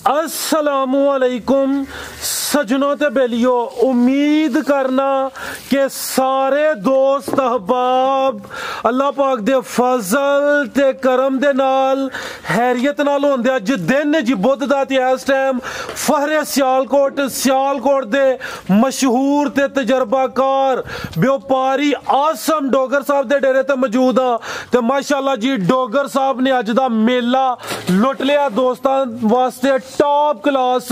अस्सलामुअलैकुम सजनों ते बेलियो, उम्मीद करना कि सारे दोस्त अहबाब अल्लाह पाक दे फजल ते करम दे नाल हैरियत नाल होंदे। अज दिन जी बुध दा ते इस टाइम फहरे सियालकोट दे मशहूर ते तजर्बाकार व्यापारी आसम डोगर साहब दे डेरे ते मौजूद हाँ। ते माशाअल्लाह जी डोगर साहब ने अज दा मेला लुट लिया दोस्तां वास्ते। टॉप क्लास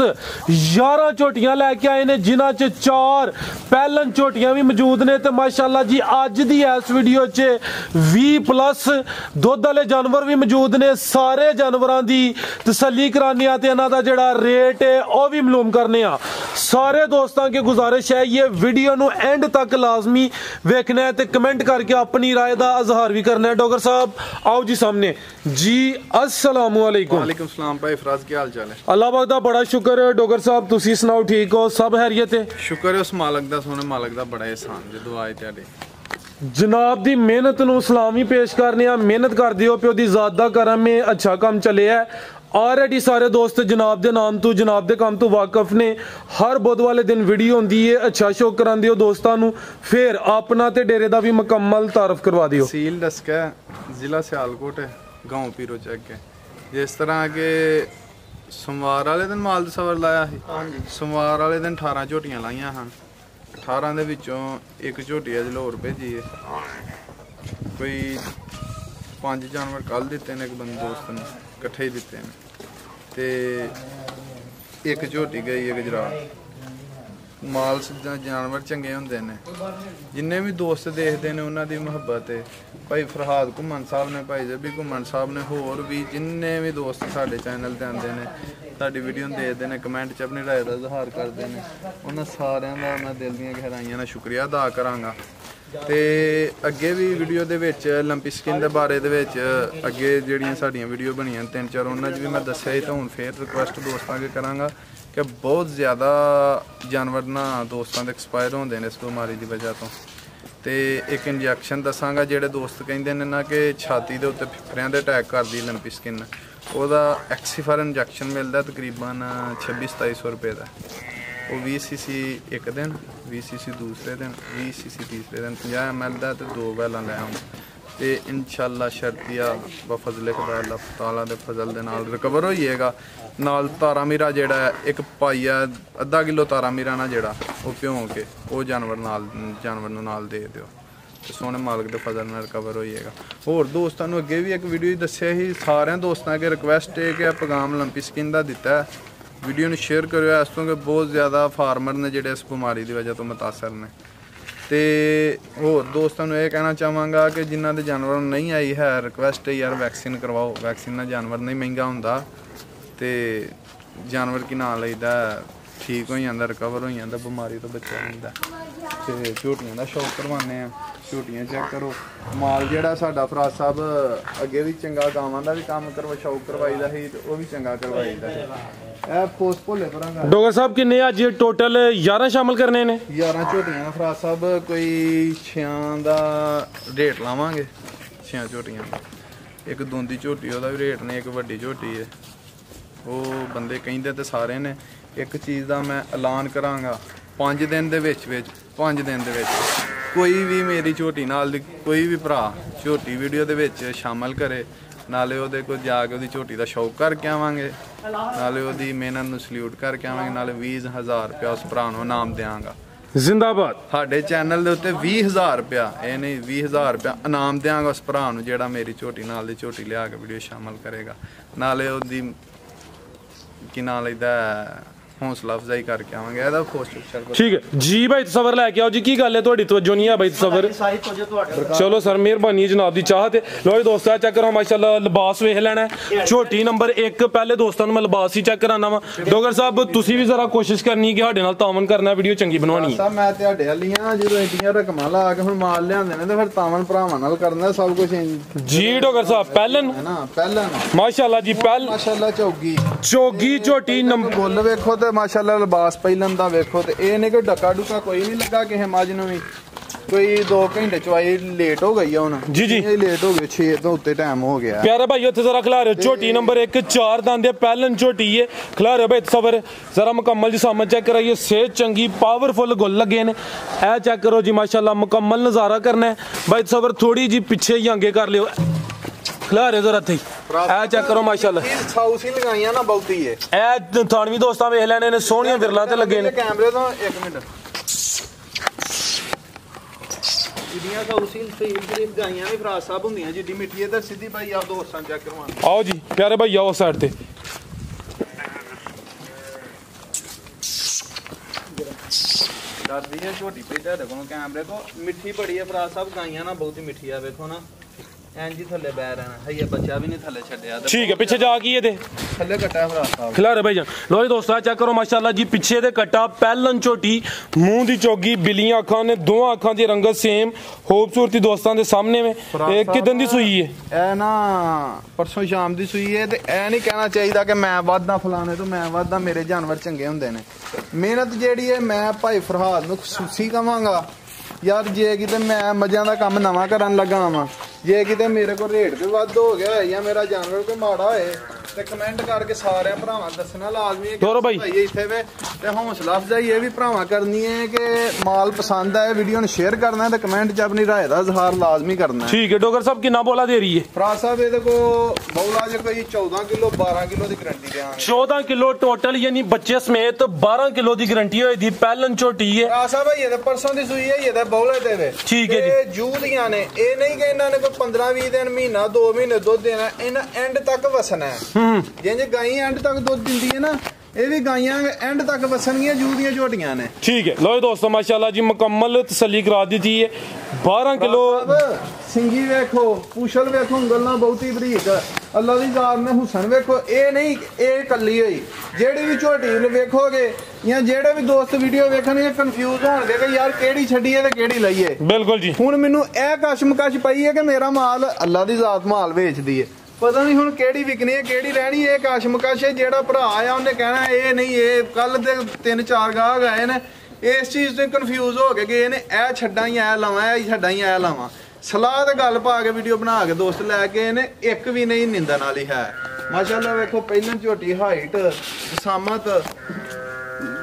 11 झोटियां लैके आए ने, जिन्हां च 4 पैलन झोटियां भी मौजूद ने। ते माशाअल्लाह जी अज दी इस वीडियो च 20+ दुध वाले जानवर भी मौजूद ने। सारे जानवरां दी तसल्ली कराने आ ते इन्हां दा जेहड़ा रेट है वह भी मालूम करने आ। सारे दोस्तों की गुजारिश है ये वीडियो नु एंड तक लाजमी वेखना है ते कमेंट करके अपनी राय दा इजहार भी करना है। डोगर साहब आओ जी सामने जी। अस्सलामुअलैकुम। वालेकुम सलाम भाई फराज, क्या हाल चाल है? अल्लाह पाक दा बड़ा शुक्र है। डोगर साहब तुसी सुनाओ, ठीक हो? सब हैरियत है? शुक्र है उस मालक दा, सोने मालक दा बड़ा एहसान जे दुआ है तेरे। जनाब दी मेहनत नूं सलाम ही पेश करने आ। मेहनत कर दियो प्यो दी ज़ात दा करम में अच्छा काम चले है। ऑलरेडी सारे दोस्त जनाब दे नाम तो जनाब दे काम तो वाकफ ने। हर बुध वाले दिन वीडियो होंदी है, अच्छा शो करांदे हो दोस्तां नूं। फिर अपना ते डेरे दा भी मुकम्मल तारफ करवा दियो। तहसील डस्का, जिला सियालकोट है, गांव पीरो चक है। जिस तरह के सोमवार वाले दिन माल सवर लाया है, सोमवार वाले दिन 18 झोटियां लाइया हैं। 18 दे विचों एक झोटी अज लाहौर भेजी है। कोई 5 जानवर कल दिते ने, एक बंदे दोस्त ने इकट्ठे ही दिते हैं। ते एक झोटी गई है गुजरात। माल जानवर चंगे होंदे ने। जिन्ने भी दोस्त देखते हैं उन्हों की मुहब्बत है। भाई फरहाद घुमन साहब ने, भाई जबी घुमन साहब ने, होर भी जिन्ने भी दोस्त साडे चैनल ते आते हैं, साडी वीडियो देखते हैं, कमेंट च अपनी राय का इजहार करते हैं, उन्होंने सारिਆਂ ਦਾ मैं दिल ਦੀਆਂ गहराइयां ਨਾਲ शुक्रिया अदा करांगा। ਤੇ ਅੱਗੇ ਵੀ ਵੀਡੀਓ ਦੇ ਵਿੱਚ ਲੰਪੀ ਸਕਿਨ ਦੇ ਬਾਰੇ ਦੇ ਵਿੱਚ ਅੱਗੇ ਜਿਹੜੀਆਂ ਸਾਡੀਆਂ ਵੀਡੀਓ ਬਣੀਆਂ 3-4 ਉਹਨਾਂ 'ਚ ਵੀ ਮੈਂ ਦੱਸਿਆ ਸੀ। ਤਾਂ ਹੁਣ ਫੇਰ ਰਿਕੁਐਸਟ ਦੋਸਤਾਂ ਅੱਗੇ ਕਰਾਂਗਾ ਕਿ ਬਹੁਤ ਜ਼ਿਆਦਾ ਜਾਨਵਰ ਨਾ ਦੋਸਤਾਂ ਦੇ ਐਕਸਪਾਇਰ ਹੁੰਦੇ ਨੇ ਇਸ ਬਿਮਾਰੀ ਦੀ ਵਜ੍ਹਾ ਤੋਂ। ਤੇ ਇੱਕ ਇੰਜੈਕਸ਼ਨ ਦੱਸਾਂਗਾ, ਜਿਹੜੇ ਦੋਸਤ ਕਹਿੰਦੇ ਨੇ ਨਾ ਕਿ ਛਾਤੀ ਦੇ ਉੱਤੇ ਫਿਫਰਿਆਂ ਦੇ ਅਟੈਕ ਕਰਦੀ ਲੰਪੀ ਸਕਿਨ, ਉਹਦਾ ਐਕਸੀਫਰ ਇੰਜੈਕਸ਼ਨ ਮਿਲਦਾ ਤਕਰੀਬਨ 2600-2700 ਰੁਪਏ ਦਾ। वो 20 cc एक दिन, 20 cc दूसरे दिन, 20 cc तीसरे दिन, 50 ml का तो 2 बैलां लै आऊँ। तो इंशाअल्लाह शर्तिया बफजले खुदा अल्लाह ताला दे फजल दे नाल रिकवर हो जाएगा। नाल तारा मीरा जेड़ा एक पाइया अद्धा किलो तारा मीरा ना जेड़ा वो भ्यों के वो जानवर नूं नाल दे दिओ ते सोहने मालक दे फजल नाल रिकवर हो जाएगा। होर दोस्तां नूं अगे भी एक वीडियो दस्सिया ही, सारे दोस्तां अगे रिक्वेस्ट है कि पैगाम लंपी स्किन दा दिता है, वीडियो ਨੂੰ शेयर करो इस तो कि बहुत ज़्यादा फार्मर ने ਜਿਹੜੇ इस बीमारी की वजह तो मुतासर ने। तो होर दोस्तों ਨੂੰ ਇਹ कहना ਚਾਹਾਂਗਾ कि जिन्हों के जानवर नहीं आई है रिक्वेस्ट है यार वैक्सीन करवाओ। वैक्सीन ਨਾਲ जानवर नहीं महंगा ਹੁੰਦਾ ਤੇ जानवर की नाम लईदा ठीक हो ਜਾਂਦਾ, रिकवर हो ਜਾਂਦਾ, बीमारी तो बचा ਜਾਂਦਾ। ਤੇ ਝੋਟੀਆਂ ਦਾ ਸ਼ੌਕ ਕਰਵਾਉਂਦੇ ਆ। ਝੋਟੀਆਂ ਚੈੱਕ ਕਰੋ। ਮਾਲ ਜਿਹੜਾ ਸਾਡਾ ਫਰਾਜ਼ ਸਾਹਿਬ ਅੱਗੇ ਵੀ ਚੰਗਾ ਗਾਵਾਂ ਦਾ ਵੀ ਕੰਮ ਸ਼ੌਕ ਕਰਵਾਈਦਾ ਸੀ ਤੇ ਉਹ ਵੀ ਚੰਗਾ ਕਰਵਾਈਦਾ ਸੀ। ਇਹ ਫੋਸ ਭੋਲੇ ਪਰਾਂਗਾ। ਡੋਗਰ ਸਾਹਿਬ ਕਿੰਨੇ ਅੱਜ ਟੋਟਲ 11 ਸ਼ਾਮਲ ਕਰਨੇ ਨੇ? 11 ਝੋਟੀਆਂ ਦਾ ਫਰਾਜ਼ ਸਾਹਿਬ ਕੋਈ 6 ਦਾ ਰੇਟ ਲਾਵਾਂਗੇ। 6 ਝੋਟੀਆਂ ਦਾ ਇੱਕ ਦੋਂਦੀ ਝੋਟੀ ਉਹਦਾ ਵੀ ਰੇਟ ਨੇ, ਇੱਕ ਵੱਡੀ ਝੋਟੀ ਹੈ। ਉਹ ਬੰਦੇ ਕਹਿੰਦੇ ਤੇ ਸਾਰੇ ਨੇ। ਇੱਕ ਚੀਜ਼ ਦਾ ਮੈਂ ਐਲਾਨ ਕਰਾਂਗਾ, 5 ਦਿਨ ਦੇ ਵਿੱਚ 5 ਦਿਨ ਦੇ ਵਿੱਚ ਕੋਈ ਵੀ ਮੇਰੀ ਝੋਟੀ ਨਾਲ ਕੋਈ ਵੀ ਭਰਾ ਝੋਟੀ ਵੀਡੀਓ ਦੇ ਵਿੱਚ ਸ਼ਾਮਲ ਕਰੇ, ਨਾਲੇ ਉਹਦੇ ਕੋਲ ਜਾ ਕੇ ਉਹਦੀ ਝੋਟੀ ਦਾ ਸ਼ੌਕ ਕਰਕੇ ਆਵਾਂਗੇ, ਨਾਲੇ ਉਹਦੀ ਮਿਹਨਤ ਨੂੰ ਸਲੂਟ ਕਰਕੇ ਆਵਾਂਗੇ, ਨਾਲੇ 20000 ਰੁਪਇਆ ਉਸ ਭਰਾ ਨੂੰ ਇਨਾਮ ਦਿਆਂਗਾ। ਜ਼ਿੰਦਾਬਾਦ। ਸਾਡੇ ਚੈਨਲ ਦੇ ਉੱਤੇ 20000 ਰੁਪਇਆ, ਇਹ ਨਹੀਂ 20000 ਰੁਪਇਆ ਇਨਾਮ ਦਿਆਂਗਾ ਉਸ ਭਰਾ ਨੂੰ ਜਿਹੜਾ ਮੇਰੀ ਝੋਟੀ ਨਾਲ ਦੀ ਝੋਟੀ ਲਿਆ ਕੇ ਵੀਡੀਓ ਸ਼ਾਮਲ ਕਰੇਗਾ, ਨਾਲੇ ਉਹਦੀ ਕੀ ਨਾਂ ਲਈਦਾ हौसला अफजाई करके आवांगे। ਇਹਦਾ ਪੋਸਟ ਠੀਕ ਹੈ ਜੀ ਭਾਈ। ਤਸਵਰ ਲੈ ਕੇ ਆਓ ਜੀ। ਕੀ ਗੱਲ ਹੈ ਤੁਹਾਡੀ ਤਵੱਜੋ ਨਹੀਂ ਆ ਭਾਈ ਤਸਵਰ? ਚਲੋ ਸਰ ਮਿਹਰਬਾਨੀ ਜਨਾਬ ਦੀ ਚਾਹਤ ਹੈ। ਲੋ ਜੀ ਦੋਸਤਾਂ ਚੈੱਕ ਕਰੋ ਮਾਸ਼ਾਅੱਲਾ ਲਿਬਾਸ ਵੇਖ ਲੈਣਾ। ਝੋਟੀ ਨੰਬਰ 1 ਪਹਿਲੇ ਦੋਸਤਾਂ ਨੂੰ ਮੈਂ ਲਿਬਾਸ ਹੀ ਚੈੱਕ ਕਰਾਉਣਾ ਵਾ। ਡੋਗਰ ਸਾਹਿਬ ਤੁਸੀਂ ਵੀ ਜ਼ਰਾ ਕੋਸ਼ਿਸ਼ ਕਰਨੀ ਕਿ ਸਾਡੇ ਨਾਲ ਤਾਵਨ ਕਰਨਾ, ਵੀਡੀਓ ਚੰਗੀ ਬਣਾਉਣੀ ਹੈ। ਮੈਂ ਤੁਹਾਡੇ ਵਾਲੀਆਂ ਜਦੋਂ ਇੰਡੀਆਂ ਰਕਮਾਂ ਲਾ ਕੇ ਹੁਣ ਮਾਲ ਲਿਆਉਂਦੇ ਨੇ ਤੇ ਫਿਰ ਤਾਵਨ ਭਰਾਵਾਂ ਨਾਲ ਕਰਨਾ ਸਭ ਕੁਝ ਜੀ। ਡੋਗਰ ਸਾਹਿਬ ਪਹਿਲਨ ਹੈ ਨਾ, ਪਹਿਲਨ ਮਾਸ਼ਾਅੱਲਾ ਜੀ, ਪਹਿਲ ਮਾਸ਼ਾਅੱਲਾ ਝੋਗੀ ਝੋਟੀ ਨੰਬਰ ਬੁੱਲ ਵੇਖੋ ਤੇ माशाअल्लाह लिबास पहलन दा वेखो ते ये नहीं कि डका डुका कोई नहीं लगा किसी मज नूं भी। ਕੋਈ 2 ਘੰਟੇ ਚਵਾਈ ਲੇਟ ਹੋ ਗਈ ਆ ਹੁਣ ਜੀ ਜੀ ਇਹ ਲੇਟ ਹੋ ਗਏ 6 ਤੋਂ ਉੱਤੇ ਟਾਈਮ ਹੋ ਗਿਆ प्यारे भाई उत्थे जरा खिला रहे हो झोटी नंबर 1 4 दांत पहलन झोटी है खिला रहे हो भाई सबर जरा मुकम्मल जी सामने चेक कराइए सेहत चंगी पावरफुल गुल लगे ने ए चेक करो जी माशाल्लाह मुकम्मल नज़ारा करना है भाई सबर थोड़ी जी पीछे ही आगे कर लियो खिला रहे हो जरा थे ए चेक करो माशाल्लाह ਸਾਊਸ ਹੀ ਲਗਾਈਆਂ ਨਾ ਬਹੁਤੀ ਏ ए थानवी दोस्तां वेख लेने ने सोहणियां विरलां ते लगे ने ਕੈਮਰੇ ਤੋਂ 1 ਮਿੰਟ ਜਿੱਡੀਆਂ ਸਾਊਸ ਹੀ ਸ਼ਰੀਫ ਗਾਈਆਂ ਵੀ ਫਰਾਜ਼ ਸਾਹਿਬ ਹੁੰਦੀਆਂ ਜਿੱਡੀ ਮਿੱਠੀ ਇਧਰ ਸਿੱਧੀ ਭਾਈ ਆਪ ਦੋਸਤਾਂ ਚੈੱਕ ਕਰਵਾਉਣ आओ जी प्यारे भाई आओ साइड ते ਦੱਸਦੀ ਹੈ ਛੋਟੀ ਪਈ ਤੁਹਾਡੇ ਕੋਲ ਕੈਮਰੇ ਤੋਂ ਮਿੱਠੀ ਬੜੀ ਹੈ ਫਰਾਜ਼ ਸਾਹਿਬ ਗਾਈਆਂ ਨਾ ਬਹੁਤੀ ਮਿੱਠੀ ਆ ਵੇਖੋ ਨਾ ਐਂ ਜੀ ਥੱਲੇ ਬੈ ਰਹਿਣਾ ਹਈਆ ਬੱਚਾ ਵੀ ਨਹੀਂ ਥੱਲੇ ਛੱਡਿਆ ठीक है पीछे जा की ये ਥੱਲੇ ਕੱਟਿਆ ਫਰਾਜ਼ ਸਾਹਿਬ खिला रहे भाई जान लो जी दोस्तों चेक करो माशाल्लाह जी पीछे दे कट्टा पहलन झोटी मुंह दी चोगी बिलियां अखां ने दो अखां दी रंगत सेम खूबसूरती दोस्तां दे सामने में किदन दी सूई है ਇਹ ਨਾ ਪਰਸੋਂ ਸ਼ਾਮ ਦੀ ਸੂਈ ਹੈ ਤੇ ਇਹ ਨਹੀਂ ਕਹਿਣਾ ਚਾਹੀਦਾ ਕਿ ਮੈਂ ਵਾਧਾ ਫਲਾਣੇ ਤੋਂ ਮੈਂ ਵਾਧਾ ਮੇਰੇ ਜਾਨਵਰ ਚੰਗੇ ਹੁੰਦੇ ਨੇ ਮਿਹਨਤ ਜਿਹੜੀ ਹੈ ਮੈਂ ਭਾਈ ਫਰਹਾਦ ਨੂੰ ਖੁਸ਼ੀ ਕਵਾਂਗਾ ਯਾਰ ਜੇ ਕਿਤੇ ਮੈਂ ਮੱਝਾਂ ਦਾ ਕੰਮ ਨਵਾਂ ਕਰਨ ਲੱਗਾ ਵਾਂ ਜੇ ਕਿਤੇ ਮੇਰੇ ਕੋਲ ਰੇਟ ਵੀ ਵੱਧ ਹੋ ਗਿਆ ਹੋਏ ਜਾਂ ਮੇਰਾ ਜਾਨਵਰ ਕੋਈ ਮਾੜਾ ਹੋਏ ਤੇ ਕਮੈਂਟ ਕਰਕੇ ਸਾਰਿਆਂ ਭਰਾਵਾਂ ਦੱਸਣਾ ਲਾਜ਼ਮੀ ਹੈ ਕਿ ਭਾਈ ਇੱਥੇ ਵੇ ਤੇ ਹੌਸਲਾ ਅਫਜ਼ਾਈ ਇਹ ਵੀ ਭਰਾਵਾਂ ਕਰਨੀ ਹੈ ਕਿ ਮਾਲ ਪਸੰਦ ਆਏ ਵੀਡੀਓ ਨੂੰ ਸ਼ੇਅਰ ਕਰਨਾ ਤੇ ਕਮੈਂਟ 'ਚ ਆਪਣੀ ਰਾਏ ਦਾ ਇਜ਼ਹਾਰ ਲਾਜ਼ਮੀ ਕਰਨਾ ठीक है डोगर साहब कितना बोला दे रही है ਫਰਾਜ਼ ਸਾਹਿਬ ਇਹਦੇ ਕੋ ਬੌਲਾ ਜੇ ਕੋਈ 14 ਕਿਲੋ 12 ਕਿਲੋ ਦੀ ਗਰੰਟੀ ਦੇਵਾਂਗੇ 14 किलो टोटल यानी बच्चे समेत 12 किलो की गारंटी होई दी पहलन छोटी है ਫਰਾਜ਼ ਸਾਹਿਬ ਇਹ ਤੇ ਪਰਸੋਂ ਦੀ ਸੂਈ ਹੈ ਇਹ ਤੇ ਬੌਲੇ ਤੇ ਵੇ ठीक है जी ਇਹ ਜੂਦੀਆਂ ਨੇ ਇਹ ਨਹੀਂ ਕਿ ਇਹਨਾਂ ਨੇ ਕੋਈ 15 20 ਦਿਨ ਮਹੀਨਾ 2 ਮਹੀਨੇ ਦੁੱਧ ਦੇਣਾ ਇਹਨਾਂ ਐਂਡ ਤੱਕ ਵਸਣਾ ਹੈ ਜਿੰਜ ਗਾਈ ਐਂਡ ਤੱਕ ਦੁੱਧ ਦਿੰਦੀ ਹੈ ਨਾ ਇਹ ਵੀ ਗਾਈਆਂ ਐਂਡ ਤੱਕ ਵਸਣਗੀਆਂ ਜੂ ਦੀਆਂ ਝੋਟੀਆਂ ਨੇ ठीक है लो दोस्तों माशाल्लाह जी मुकम्मल तसल्ली करा दी थी 12 किलो ਸਿੰਗੀ ਵੇਖੋ ਪੁਛਲ ਵੇਖੋ ਉਂਗਲਾਂ ਬਹੁਤੀ ਬਰੀਕ ਅੱਲਾ ਦੀ ਜ਼ਾਤ ਨੇ ਹੁਸਨ ਵੇਖੋ ਇਹ ਨਹੀਂ ਇਹ ਕੱਲੀ ਹੋਈ ਜਿਹੜੀ ਵੀ ਝੋਟੀ ਨੂੰ ਵੇਖੋਗੇ ਜਾਂ ਜਿਹੜੇ ਵੀ ਦੋਸਤ ਵੀਡੀਓ ਵੇਖਣਗੇ ਕਨਫਿਊਜ਼ ਹੋਣਗੇ ਕਿ ਯਾਰ ਕਿਹੜੀ ਛੱਡੀਏ ਤੇ ਕਿਹੜੀ ਲਈਏ बिल्कुल जी ਹੁਣ ਮੈਨੂੰ ਇਹ ਕਸ਼ਮਕਸ਼ ਪਈ ਹੈ ਕਿ ਮੇਰਾ ਮਾਲ ਅੱਲਾ ਦੀ ਜ਼ਾਤ ਮਾਲ ਵੇਚਦੀ ਹੈ ਪਤਾ ਨਹੀਂ ਹੁਣ ਕਿਹੜੀ ਵਿਕਣੀ ਹੈ ਕਿਹੜੀ ਰਹਿਣੀ ਇਹ ਕਸ਼ਮਕਸ਼ ਹੈ ਜਿਹੜਾ ਭਰਾ ਆ ਉਹਨੇ ਕਹਿਣਾ ਇਹ ਨਹੀਂ ਇਹ ਕੱਲ ਦੇ 3-4 ਗਾਹਕ ਆਏ ਨੇ ਇਸ ਚੀਜ਼ ਤੋਂ ਕਨਫਿਊਜ਼ ਹੋ ਗਏ ਕਿ ਇਹਨੇ ਇਹ ਛੱਡਾਂ ਹੀ ਐ ਲਾਵਾਂ ਇਹ ਛੱਡਾਂ ਹੀ ਐ ਲਾਵਾਂ ਸਲਾਹ ਤੇ ਗੱਲ ਪਾ ਕੇ ਵੀਡੀਓ ਬਣਾ ਕੇ ਦੋਸਤ ਲੈ ਕੇ ਇਹਨੇ ਇੱਕ ਵੀ ਨਹੀਂ ਨਿੰਦਣ ਵਾਲੀ ਹੈ ਮਾਸ਼ਾਅੱਲਾ ਵੇਖੋ ਪਹਿਲਾਂ ਝੋਟੀ ਹਾਈਟ ਸਾਮਤ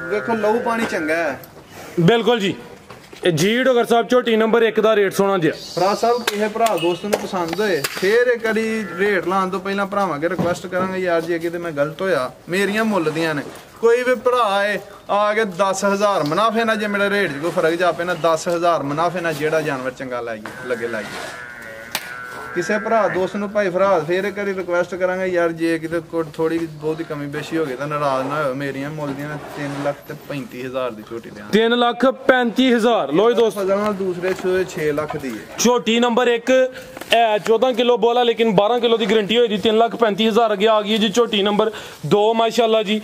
ਵੇਖੋ ਲਹੂ ਪਾਣੀ ਚੰਗਾ ਹੈ बिल्कुल जी जी डोगर साहब छोटी नंबर 1 ਦਾ ਰੇਟ ਸੋਹਣਾ ਜਿਹਾ ਭਰਾ ਸਾਹਿਬ ਕਿਸੇ ਭਰਾ ਦੋਸਤ ਨੂੰ ਪਸੰਦ ਹੋਏ ਫੇਰ ਇੱਕ ਵਾਰੀ ਰੇਟ ਲਾਉਣ ਤੋਂ ਪਹਿਲਾਂ ਭਰਾਵਾਂ ਅੱਗੇ ਰਿਕੁਐਸਟ ਕਰਾਂਗੇ ਯਾਰ ਜੇ ਕਿਤੇ ਮੈਂ ਗਲਤ ਹੋਇਆ ਮੇਰੀਆਂ ਮੁੱਲ ਦੀਆਂ ਨੇ ਕੋਈ ਵੀ ਭਰਾ ਆਏ ਆ ਕੇ 10000 ਮੁਨਾਫੇ ਨਾਲ ਜੇ ਮੇਰੇ ਰੇਟ 'ਚ ਕੋਈ ਫਰਕ ਜਾਪੇ ਨਾ 10000 ਮੁਨਾਫੇ ਨਾਲ ਜਿਹੜਾ ਜਾਨਵਰ ਚੰਗਾ ਲੱਗੇ ਲਾਈਏ ਕਿਸੇ ਭਰਾ ਦੋਸਤ ਨੂੰ ਭਾਈ ਫਰਾਜ਼ ਫੇਰ ਇੱਕ ਵਾਰੀ ਰਿਕੁਐਸਟ ਕਰਾਂਗੇ ਯਾਰ ਜੇ ਕਿਤੇ ਥੋੜੀ ਬਹੁਤੀ ਕਮੀ ਬੇਸ਼ੀ ਹੋ ਗਈ ਤਾਂ ਨਾਰਾਜ਼ ਨਾ ਹੋਇਓ ਮੇਰੀਆਂ ਮੁੱਲ ਦੀਆਂ 3,35,000 ਦੀ ਝੋਟੀ ਦੇ 3,35,000 लो दोस्त ਫਜ਼ਲ ਨਾਲ ਦੂਸਰੇ 6 ਲੱਖ ਦੀ ਹੈ छोटी नंबर 1 14 किलो बोला लेकिन 12 किलो की गारंटी हुई थी 3,35,000 अगे आ गई है जी छोटी नंबर 2 माशाल्लाह जी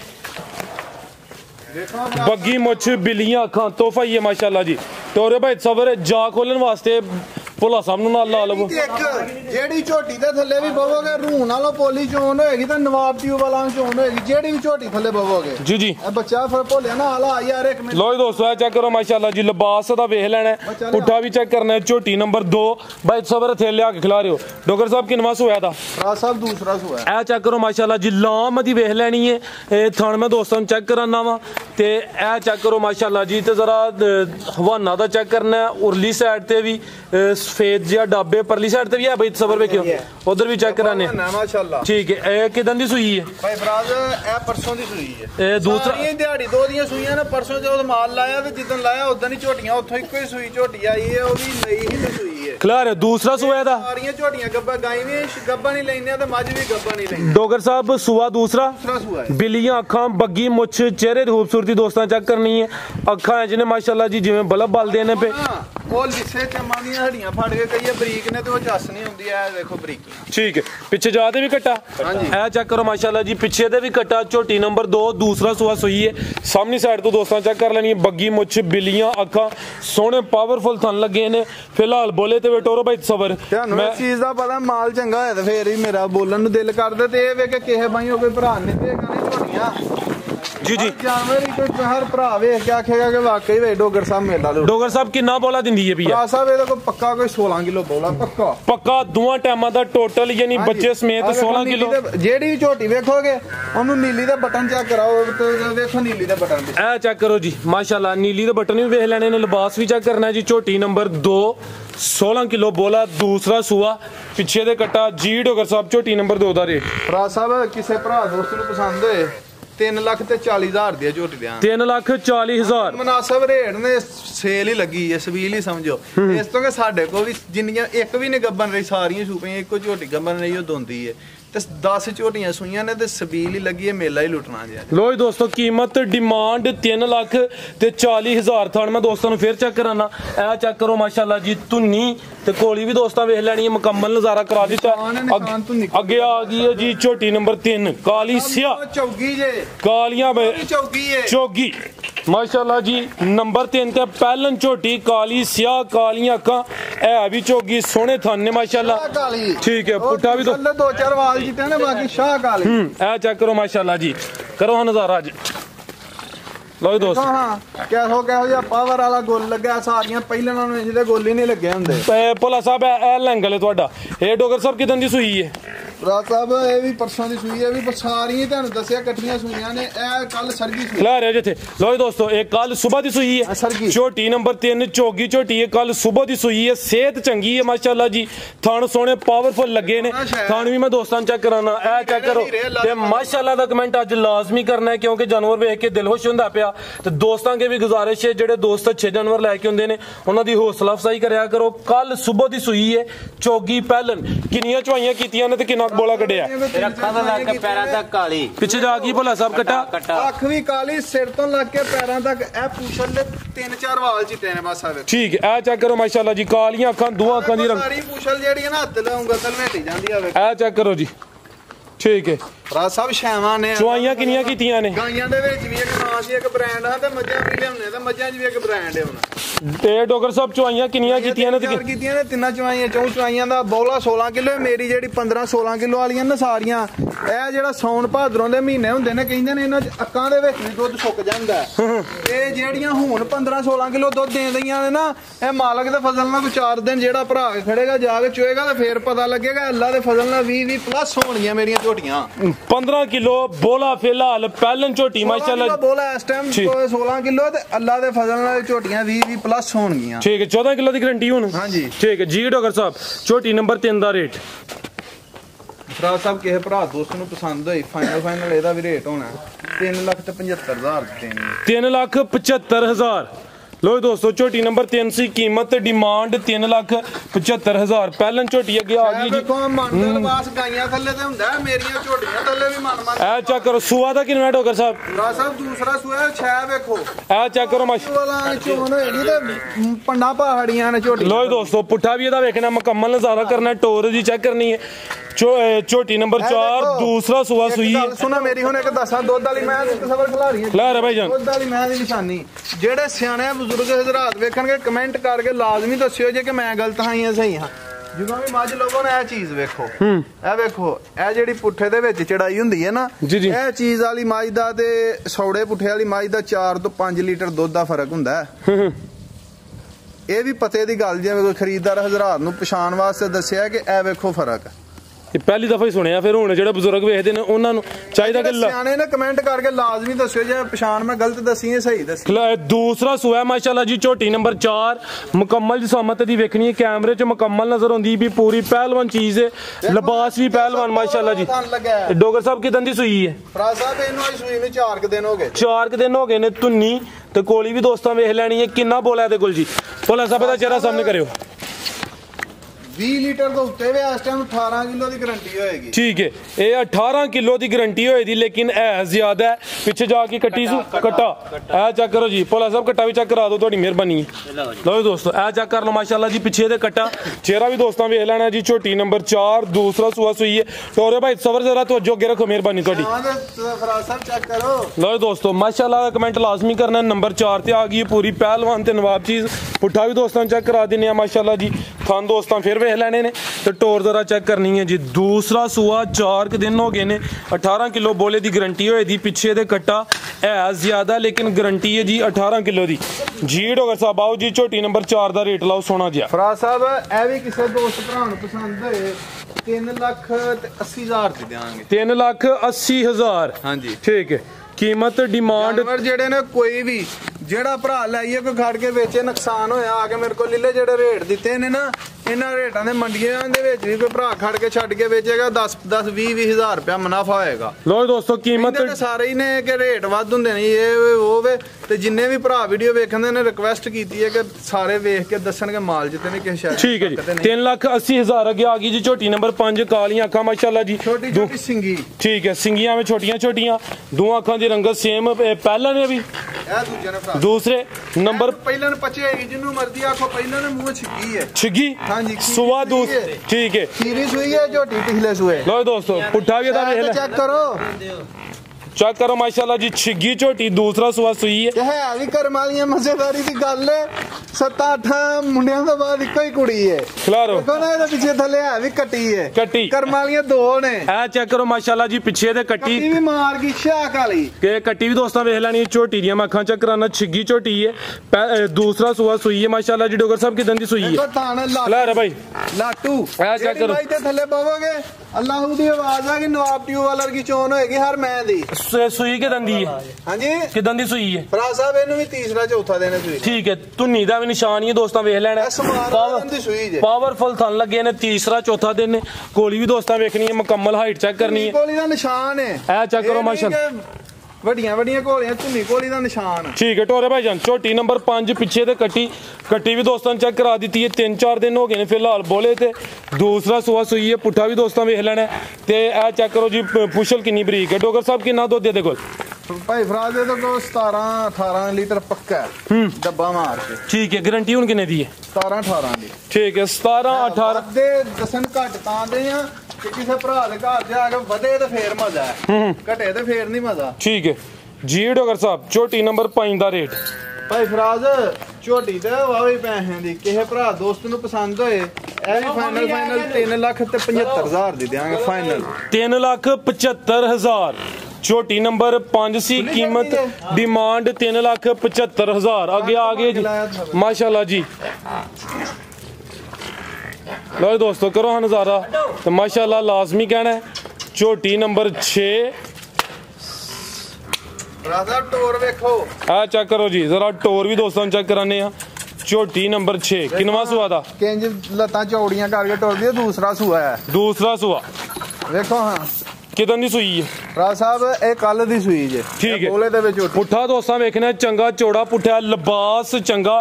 बग्गी मुछ बिलियां अखां तोहफा ही है माशाल्लाह जी टोरे भाई सबर जा खोलन वास्ते ਭੋਲਾ ਸਾਹਿਬ ਨੂੰ ਨਾਲ ਲਾ ਲਵੋ ਜਿਹੜੀ ਝੋਟੀ ਦੇ ਥੱਲੇ ਵੀ ਬਵੋਗੇ ਰੂਹ ਨਾਲੋਂ ਪੋਲੀ ਚੋਣ ਹੋਏਗੀ ਤਾਂ ਨਵਾਬ ਟਿਊਬ ਵਾਲਾਂ ਚੋਣ ਹੋਏਗੀ ਜਿਹੜੀ ਵੀ ਝੋਟੀ ਥੱਲੇ ਬਵੋਗੇ ਜੀ ਜੀ ਇਹ ਬੱਚਾ ਫਿਰ ਭੋਲਿਆ ਨਾ ਹਾਲਾ ਯਾਰ ਇੱਕ ਮਿੰਟ ਲੋ ਜੀ ਦੋਸਤੋ ਇਹ ਚੈੱਕ ਕਰੋ ਮਾਸ਼ਾਅੱਲਾ ਜੀ ਲਿਬਾਸ ਦਾ ਵੇਖ ਲੈਣਾ ਪੁੱਠਾ ਵੀ ਚੈੱਕ ਕਰਨਾ ਝੋਟੀ ਨੰਬਰ 2 ਬਾਈ ਸਬਰ ਥੇ ਲਿਆ ਕੇ ਖਿਲਾ ਰਹੇ ਹੋ ਡੋਗਰ ਸਾਹਿਬ ਕਿੰਨਵਾ ਸੋਇਆ ਦਾ ਫਰਾਜ਼ ਸਾਹਿਬ ਦੂਸਰਾ ਸੋਇਆ ਇਹ ਚੈੱਕ ਕਰੋ ਮਾਸ਼ਾਅੱਲਾ ਜੀ ਲਾਮ ਦੀ ਵੇਖ ਲੈਣੀ ਹੈ ਇਹ ਥਣ ਮੈਂ ਦੋਸਤਾਂ ਨੂੰ ਚੈੱਕ ਕਰਾਨਾ ਵਾ ਤੇ ਇਹ ਚੈੱਕ ਕਰੋ ਮਾਸ਼ਾਅੱਲਾ ਜੀ ਤੇ ਜ਼ਰਾ ਹਵਾਨਾ ਦਾ ਚੈੱਕ ਕਰਨਾ ਉਰਲੀ ਸਾਈਡ ਤੇ ਵੀ ਸਫੇਦ ਜਿਹਾ ਡਾਬੇ ਪਰਲੀ ਸਾਈਡ ਤੇ ਵੀ ਹੈ ਬਈ ਸਬਰ ਵੇਖਿਓ ਉਧਰ ਵੀ ਚੈੱਕ ਕਰਾਨੇ ਮਾਸ਼ਾਅੱਲਾ ਠੀਕ ਹੈ ਇਹ ਕਿਦਾਂ ਦੀ ਸੂਈ ਹੈ ਭਾਈ ਫਰਾਜ਼ ਇਹ ਪਰਸੋਂ ਦੀ ਸੂਈ ਹੈ ਇਹ ਦੂਸਰਾ ਸਾਰੀਆਂ ਦਿਹਾੜੀ ਦੋ ਦੀਆਂ ਸੂਈਆਂ ਨੇ ਪਰਸੋਂ ਜਦੋਂ ਮਾਲ ਲਾਇਆ ਤੇ ਜਿੱਦਣ ਲਾਇਆ ਉਦੋਂ ਹੀ ਝੋਟੀਆਂ ਉੱਥੋਂ ਇੱਕੋ ਹੀ ਸੂਈ ਝੋਟੀ ਆਈ ਹੈ ਉਹ ਵੀ ਲਈ ਹੀ ਤੇ ਸੂਈ ਹੈ ਖਿਲਾ ਰਹੇ ਦੂਸਰਾ ਸੂਆ ਦਾ ਸਾਰੀਆਂ ਝੋਟੀਆਂ ਗੱਬਾ ਗਾਈ ਵੀ ਗੱਬਾ ਨਹੀਂ ਲੈਂਦੇ ਤੇ ਮੱਝ ਵੀ ਗੱਬਾ ਨਹੀਂ ਲੈਂਦੇ ਡੋਗਰ ਸਾਹਿਬ ਸੂਆ ਦੂਸਰਾ ਸੂਆ ਹੈ ਬਿੱਲੀਆਂ ਅੱਖਾਂ ਬੱਗੀ ਮੁੱਛ ਚਿਹਰੇ ਦੀ ਖੂਬਸੂਰਤੀ ਦੋਸਤਾਂ ਚੈੱਕ ਕਰਨੀ ਹੈ ਅੱਖਾਂ ਐ ਜਿਹਨੇ ਮਾਸ਼ਾਅੱਲਾ ਜੀ ਜਿਵੇਂ ਬਲਬ ਬਲਦੇ ਨੇ ਪਏ ਉਹ ਲਿੱਸੇ ਚਮਾਂ ਦੀਆਂ ਹੱਡੀਆਂ ਫੜ ਕੇ ਕਈ ਬਰੀਕ ਨੇ ਤੇ ਉਹ ਚੱਸ ਨਹੀਂ ਹੁੰਦੀ ਐ ਦੇਖੋ ਬਰੀਕ ਠੀਕ ਹੈ ਪਿੱਛੇ ਜਾ ਦੇ ਵੀ ਕੱਟਾ ਹਾਂਜੀ ਇਹ ਚੈੱਕ ਕਰੋ ਮਾਸ਼ਾਅੱਲਾ ਜੀ ਪਿੱਛੇ ਦੇ ਵੀ ਕੱਟਾ ਝੋਟੀ ਨੰਬਰ 2 ਦੂਸਰਾ ਸੂਆ ਸੂਈ ਹੈ ਸਾਹਮਣੀ ਸਾਈਡ ਤੋਂ ਦੋਸਤਾਂ ਚੈੱਕ ਕਰ ਲੈਣੀ ਹੈ ਬੱਗੀ ਮੁੱਛ ਬਿੱਲੀਆਂ ਅੱਖਾਂ ਸੋਹਣੇ ਪਾਵਰਫੁਲ ਥਣ ਲੱਗੇ ਨੇ ਫਿਲਹਾਲ ਬੋਲੇ ਤੇ ਵੇਟੋਰੋ ਭਾਈ ਸਬਰ ਤੁਹਾਨੂੰ ਇਸ ਚੀਜ਼ ਦਾ ਪਤਾ ਮਾਲ ਚੰਗਾ ਹੋਇਆ ਤੇ ਫੇਰ ਹੀ ਮੇਰਾ ਬੋਲਣ ਨੂੰ ਦਿਲ ਕਰਦਾ ਤੇ ਇਹ ਵੇ ਕਿ ਕਿਸੇ ਬਾਈਓ ਕੋਈ ਭਰਾ ਨੇ ਤੇ ਗਾਣੇ ਝੋਟੀਆਂ जी जी जानवर ही कोई हर भरा वेख के आखेगा कि वाकई वे डोगर साहब मेला लुट। डोगर साहब कितना बोला दिंदी है भैया? भरा साहब ये को पक्का कोई 16 किलो बोला पक्का पक्का दोवां टाइमां दा टोटल यानी बच्चे समेत 16 किलो। जेडी भी झोटी वेखोगे ओनू नीली दा बटन चेक कराओ तो देखो नीली दा बटन ए चेक करो जी माशाल्लाह नीली दा बटन भी वेख लेने ने, लिबास भी चेक करना है जी। झोटी नंबर 2 16 किलो बोला, दूसरा सूआ पिछे दे कट्टा जी। डोगर साहब झोटी नंबर 2 दा रेट भरा साहब किसे भरा दोस्त नू पसंद होए 3,40,000 दी झोटी दियां। 3,40,000 मुनासिब रेट ने, सेल ही लगी है, सबील ही समझो। इस तो के साडे को भी जिन्नियां एक भी नहीं गब्बन रही, सारियां सूपियां इको झोटी गब्बन रही, ओ दोंदी है ते 10 झोटियां सूइयां ने ते सबील ही लगी है, मेला ही लुटना जी। लो जी दोस्तों कीमत डिमांड 3,40,000 थान मैं दोस्तों ने फिर चेक कराना। ए चेक करो माशाल्लाह जी, धुन्नी ते कोली भी दोस्तों वेख लैनी है, मुकम्मल नजारा करा दिता। अगे आ गई है जी झोटी नंबर 3 काली सिया चौगी जे कालियां चौगी है चौगी माशाल्लाह जी नंबर 3 ते पहलन झोटी काली सिया कालियां अक्खां है भी चौगी, सोने थाने माशाल्लाह ठीक है। पुट्ठा भी तो 2-4 वाल जीते ने, बाकी शाह काली। ए चेक करो माशाल्लाह जी, करो नजारा अज। लो जी दोस्त हां कैसो जिहा पावर वाला गोल लगा, सारियां पहले नालों इसदे गोल ही नहीं लगे हुंदे। भोला साहब ए लैंगल है तुहाडा, ए डोगर साहब किदन दी सूई है? रात साहब ये भी परसों दी सूई है, भी सारियां तुहानू दस्सिया इकट्ठियां सूईयां ने। ए कल सरगी सूई ला रहे जिथे। लो जी दोस्तों एक कल सुबह दी सूई है झोटी नंबर 3 चौगी झोटी है, कल सुबह दी सूई है, सेहत चंगी है माशाल्लाह जी, थान सोने पावरफुल लगे ने। थान भी मैं दोस्तां चेक कराना, ए चेक करो ते माशाल्लाह दा कमेंट अज लाजमी करना है, क्योंकि जानवर वेख के दिल खुश हुंदा पिया। ते दोस्तां के भी गुजारिश है जेडे दोस्त अच्छे जानवर लैके हुंदे ने उन्हां दी हौसला अफजाई करया करो। कल सुबह दी सूई है चौगी पहलन, किन्नियां चवाइयां कीतियां ने ते किन्ना बोला कड्डिया? रखा तो लग के पैरां तक काली, पिछे जा गई भोला साहब कट्टा अख भी काली, सिर तो लग के पैरां तक ए पूछल दे 3-4 वाल चिट्टे ने बस आवे। ठीक है ए चेक करो माशाल्लाह जी, कालियां अखां दोवां अखां दी रंग सारी पूछल जेडी है ना हत्थ लाऊंगा तल वेटी जांदी आवे। ए चेक करो जी ठीक है। राज साहब शैवां ने चवाइयां किन्नियां कीतियां ने? गाइयां दे विच भी एक नां सी एक ब्रांड है ते मੱਝਾਂ भी लियाउने ते मੱਝਾਂ च भी एक ब्रांड है हुन। ते डोगर साहब चवाइयां किन्नियां कीतियां ने? कीतियां ने तिन्ना चवाइयां, चौं चवाइयां दा बौला 16 किलो, मेरी जेडी 15-16 किलो वालियां ने सारियां। ए जेड़ा सौन भादरों दे महीने हुंदे ने कहिंदे ने इन्हां च अक्कां दे विच भी दुੱਧ सुੱਕ ਜਾਂਦਾ है। ते जेड़ियां हुन 15-16 किलो दुੱਧ दें दईयां ने ना, ए मालक दे फजल नाल कोई 4 दिन जेड़ा भरा के खड़ेगा जाके चोएगा ते फिर पता लगेगा अल्लाह दे फजल नाल 20 प्लस होणगीਆਂ मेरियां झोटियां। 15 किलो बोला फिलहाल पहलन झोटी माशाल्लाह बोला इस टाइम 16 किलो ते अल्लाह दे फजल नाल झोटियां 20 प्लस होणगीਆਂ। ठीक है 14 किलो दी गारंटी हुन। हां जी ठीक है जी डॉक्टर साहब झोटी नंबर 3 दा रेट फराज साहब किसे भरा दोस्त नू पसंद होई फाइनल ਇਹਦਾ भी रेट होना 3,75,000 देनी। 3,75,000 लो दोस्तों झोटी नंबर 3 सी कीमत डिमांड 3,75,000 पहलन झोटी अगे आ गई जी। देखो मन लिबास गाइयां थल्ले ते हुंदा है, मेरियां झोटियां थल्ले भी मन ए चेक करो सुआ दा किन्ना डॉक्टर साहब? फराज साहब दूसरा सुआ छे देखो ए चेक करो माशाल्लाह चोन होएगी ते पंडा पहाड़ियां ने झोटी। लो दोस्तों पुट्ठा भी ਇਹਦਾ ਵੇਖਣਾ ਮੁਕੰਮਲ ਨਜ਼ਾਰਾ ਕਰਨਾ, टोर ਦੀ चेक करनी है। झोटी नंबर 4 दूसरा सुआ सुई है। सुना मेरी हुन एक दसा दुੱਧ वाली मैं तसवर खिला रही है खिला रहा भाई जान दुੱਧ वाली मैं दी निशानी जेड़े सियाणे बुजुर्ग हजरात वेखणगे कमेंट करके लाजमी दस्सियो जे कि मैं गलत हां या सही हां। ਜਦੋਂ ਵੀ ਮੱਝ ਲੋਗੋ ਨੇ ਇਹ ਚੀਜ਼ ਵੇਖੋ, ਇਹ ਵੇਖੋ ਇਹ ਜਿਹੜੀ ਪੁੱਠੇ ਦੇ ਵਿੱਚ ਚੜਾਈ ਹੁੰਦੀ ਹੈ ਨਾ, ਇਹ ਚੀਜ਼ ਵਾਲੀ ਮੱਝ ਦਾ ਤੇ ਸੌੜੇ ਪੁੱਠੇ ਵਾਲੀ ਮੱਝ ਦਾ 4 ਤੋਂ 5 ਲੀਟਰ ਦੁੱਧ ਦਾ ਫਰਕ ਹੁੰਦਾ ਹੈ। ਇਹ ਵੀ ਪਤੇ ਦੀ ਗੱਲ, ਜਿਵੇਂ ਕੋਈ ਖਰੀਦਦਾਰ ਹਜ਼ਰਾਤ ਨੂੰ ਪਛਾਣ ਵਾਸਤੇ ਦੱਸਿਆ ਕਿ ਇਹ ਵੇਖੋ ਫਰਕ। पहली दफा ही सुनिया, फिर हुण जेड़े बुजुर्ग वेखदे ने उन्हां नूं चाहिदा कि सियाणे ने कमेंट करके लाजमी दस्सियो जे पछाण मैं गलत दसी है सही दसी। दूसरा सुआ माशाल्लाह जी झोटी नंबर 4 मुकम्मल जिसामत दी वेखनी है, कैमरे च मुकम्मल नजर आउंदी भी, पूरी पहलवान चीज है, लिबास भी पहलवान माशाल्लाह जी। डोगर साहब किदन दी सूई है? फराज साहब इन्हों आई सूई नूं 4 दिन हो गए, 4 दिन हो गए ने। धुन्नी ते कोली भी दोस्तां वेख लैनी है। किन्ना बोला इहदे कोल जी? भोला साहब दा चेहरा सामने करियो। 20 लीटर तो उत्ते वे इस टाइम 18 किलो दी गारंटी होएगी। ठीक है ये 18 किलो दी गारंटी होए दी, लेकिन है ज्यादा है। पीछे जाके कट्टी सु कट्टा ए चेक करो जी। भोला साहब कट्टा भी चेक करा दो, थोड़ी मेहरबानी है। लो दोस्तों ए चेक कर लो माशाल्लाह जी, पीछे दे कट्टा चेहरा भी दोस्तों वेख लेना जी। झोटी नंबर 4 दूसरा सुआ सुई है। टोरे भाई सबर जरा तो जोगे रखो, मेहरबानी थोड़ी। फराज साहब चेक करो। लो दोस्तों माशाल्लाह कमेंट लाजमी करना। नंबर 4 ते आ गई पूरी पहलवान ते नवाब चीज। पुट्ठा भी दोस्तों चेक करा देने माशाल्लाह जी। थान दोस्तों फिर वेख लेने ने। ਤੇ ਟੋਰ ਜ਼ਰਾ ਚੈੱਕ ਕਰਨੀ ਹੈ ਜੀ। ਦੂਸਰਾ ਸੂਆ 4 ਦਿਨ ਹੋ ਗਏ ਨੇ। 18 ਕਿਲੋ ਬੋਲੇ ਦੀ ਗਰੰਟੀ ਹੋਏ ਦੀ। ਪਿੱਛੇ ਦੇ ਕੱਟਾ ਹੈ ਜ਼ਿਆਦਾ ਲੇਕਿਨ ਗਰੰਟੀ ਹੈ ਜੀ 18 ਕਿਲੋ ਦੀ। ਜੀ ਡੋਗਰ ਸਾਹਿਬ ਆਓ ਜੀ, ਝੋਟੀ ਨੰਬਰ 4 ਦਾ ਰੇਟ ਲਾਓ ਸੋਨਾ ਜਿਹਾ। ਫਰਾਜ਼ ਸਾਹਿਬ ਇਹ ਵੀ ਕਿਸੇ ਦੋਸਤ ਭਰਾ ਨੂੰ ਪਸੰਦ ਹੋਏ 3,80,000 ਦੇ ਦਿਆਂਗੇ। 3,80,000 ਹਾਂਜੀ ਠੀਕ ਹੈ। कीमत डिमांड जानवर जेड़े ने कोई भी जेड़ा भरा लाइए कोई खड़ के बेचे नुकसान होया आके मेरे को लीले जेड़े रेट दिते ने ना इन्हां रेटां दे मंडियां दे विच भी कोई भरा खड़ के छड्ड के बेचेगा 10-20 हज़ार रुपया मुनाफा होएगा। लो दोस्तों कीमत सारे ही ने कि रेट वध हुंदे ने ये वो वे ते जिन्ने भी भरा वीडियो वेखदे ने रिक्वेस्ट कीती है कि सारे वेख के दसणगे माल जिते ने किस शहर ठीक है जी। 3,80,000 अगे आ गई जी झोटी नंबर 5 कालियां अखां माशाल्लाह जी छोटी छोटी सिंगी ठीक है। सिंगियां में छोटियां छोटियां दो अखां दी रंगत सेम पहला ने भी दूसरे नंबर पहले ने पचे जिन्नू मर्जी आखो पहले ने मुंह छिगी है छिगी सुवा ठीक है खीरी सुई है झोटी पिछले सुए। लो दोस्तों पुट्ठा भी चेक करो चेक करो माशाल्लाह जी छिगी झोटी दूसरा सुआ सुई है भी कर्म वाली मजेदारी की गल है 7-8 मुंडियां तो बाद इको ही कुड़ी है खिलारो देखो ना इहदे पीछे थले है भी कट्टी है कट्टी कर्म वाली दो ने ए चेक करो माशाल्लाह जी पीछे दे कट्टी भी मार की शाक वाली के कट्टी भी दोस्तों वेख लैनी झोटी दी मैं अखां चेक कराना छिगी झोटी है दूसरा सुआ सुई है माशाल्लाह जी। डोगर साहब किदन दी सुई है खिलारो भाई लाटू ए चेक करो भाई ते थले पावोगे अल्लाह दी आवाज आ कि नवाब ट्यूब वालर की चोन होएगी हर मैं दी सुई किदन दी है हां जी किदन दी सुई है फराज साहब इनु भी तीसरा चौथा देने सुई ठीक है। धुन्नी दा भी निशान ही है दोस्तों वेख लेना पावरफुल थन लगे ने तीसरा चौथा दिन ने कोली भी दोस्तों वेखनी है मुकम्मल हाइट चेक करनी है कोली दा निशान है ए चेक करो माशाल्लाह वड्डियां वड्डियां कोलियां धुन्नी कोली दा निशान ठीक है। टोरे भाईजान झोटी नंबर 5 पीछे ते कट्टी भी दोस्तों ने चेक करा दी है। 3-4 दिन हो गए ने फिलहाल बोले थे दूसरा सुआ सुई है पुट्ठा भी दोस्तों वेख लेना ते ए चेक करो जी पुछल किन्नी बरीक है। डोगर साहब किन्ना दुध दे कोल भाई फराज दे तो 17-18 लीटर पक्का है डब्बा मार के ठीक है। गारंटी हुन किन्ने दी है 17-18 दी ठीक है। 17-18 दे दसन घट तां दे आ कि किसे भरा दे घर जाके वधे ते फेर मजा है घटे ते फेर नहीं मजा ठीक है जी। डोगर साहब झोटी नंबर 5 दा रेट भाई फराज झोटी ते वावे पैसे दी किसे भरा दोस्त नु पसंद होए ए भी फाइनल 3,75,000 दी देंगे फाइनल 3,75,000 झोटी नंबर 5 सी कीमत डिमांड 3,75,000 आगे जी माशाल्लाह जी। लो दोस्तों करो हाँ नज़ारा तो माशाल्लाह लाजमी कहना है। झोटी नंबर 6 टोर देखो आ चेक करो जी जरा टोर भी दोस्तों चेक कराने झोटी नंबर 6 किनवा सुआ था लत्तां चौड़ियां करके टोर दी दूसरा सुआ है दूसरा सुआ देखो हाँ किदन दी सुई है राज साहब ए कल दी सुई जे ठीक है। बोले दे विच पुट्ठा दोस्तां वेखना चंगा चौड़ा पुट्ठा लिबास चंगा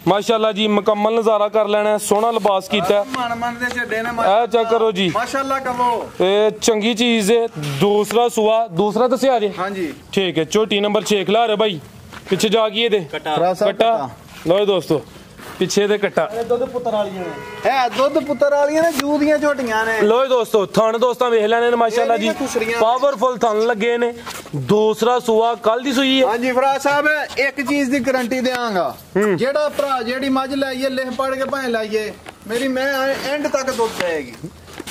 माशाल्लाह जी मुकम्मल नजारा कर लेना सोहना लिबास कीता मन दे छड्डे ने ए चेक करो जी माशाल्लाह कहो ए चंगी चीज है। दूसरा सुआ दूसरा दस्या जी हां जी ठीक है। झोटी नंबर 6 खिला रहे भाई पीछे जा गई दे कट्टा लो दोस्तों पिछे दे कट्टा दुध पुत्तर वालियां ने जू दियां झोटियां ने। लो दोस्तों थन दोस्तां वेख लेने माशाल्लाह जी पावरफुल थन लगे ने। दूसरा सुआ कल दी सुई है। हां जी फराज साहब एक चीज दी गारंटी देंगा जेड़ा भरा जेड़ी मज लाइए लिख पढ़ के भाए लाइए मेरी मैं एंड तक दुध देगी